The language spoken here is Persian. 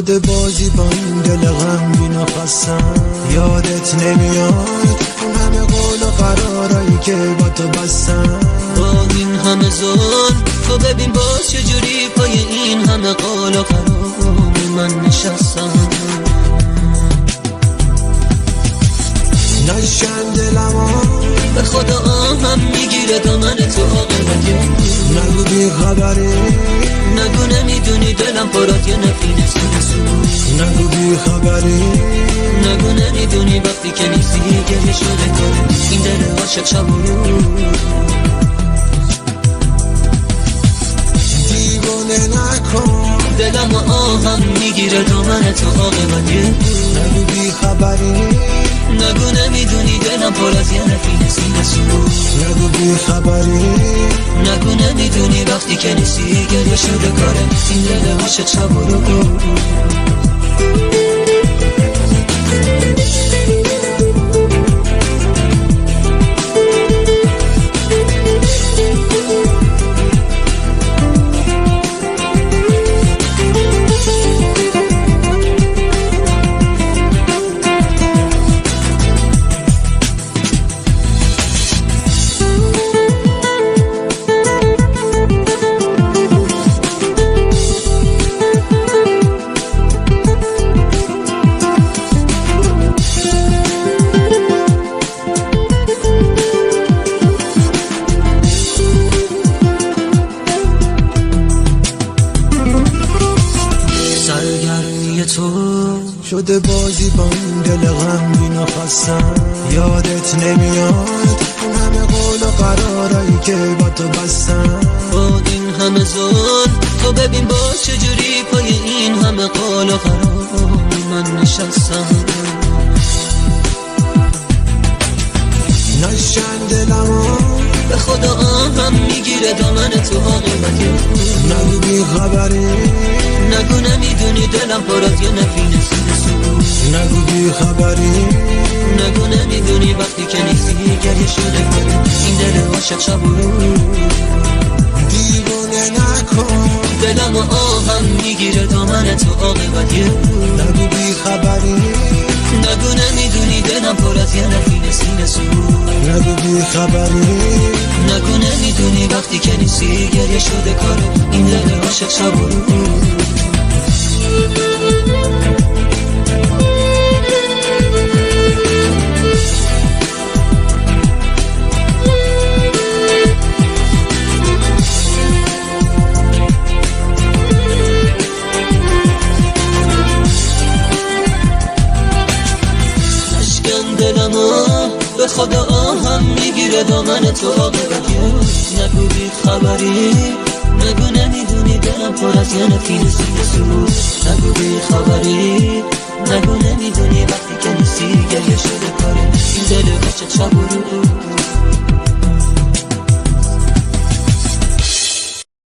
شده بازی با این دل غمگین و خستم. یادت نمیاد اون همه قول و قرارایی که با تو بستم. با این همه ظلم تو ببین باز چجوری پای این همه قول و قرار من نشستم. نشکن دلمو به خدا آهم میگیره دامن تو آقا. نگو بی خبری، نگو نمیدونی دلم پرات یه نفینه سو. نگو بی خبری، نگو نمیدونی وقتی که نیستی گریه شده داره این دل عاشق شب و روز. دیوانه نکن دلم آهم میگیره دامن تو آقا. نگو بی خبری، نگو نمیدونی دلم پر از یه نفینه سینه سو. نگو بی خبری، نگو نمیدونی وقتی که نیستی گریه شده کاره این دل عاشق شب و روز. شده بازی با این دل غمگین و خستم. یادت نمیاد اون همه قول و قرارایی که با تو بستم. با این همه ظلم تو ببین باز چجوری پای این همه قول و قرار من نشستم. نشکن دلمو به خدا آهم میگیره دامن تو آقا. نگو بی خبری، نگو نمیدونی دلم پر از یه نفینه سینه سو. نگو بی خبری، نگو نمیدونی وقتی که نیستی گریه شده کنه این دل عاشق شب و روز. دیوانه نکن دلم آهم میگیره دامن تو عاقبت. نگو بی خبری، نگو نمیدونی دلم پر از یه نفینه سینه سو. نگو بی خبری، نگو نمیدونی وقتی که نیستی گریه شده کاره این دل عاشق شب و روز. به خدا آهم میگیره دامن تو آقا. نگو بی خبری، نگو نمیدونی دلم پر از یه نفینه سینه سو. نگو بی خبری، نگو نمیدونی وقتی که نیستی گریه شده کاره این دل عاشق شب و روز.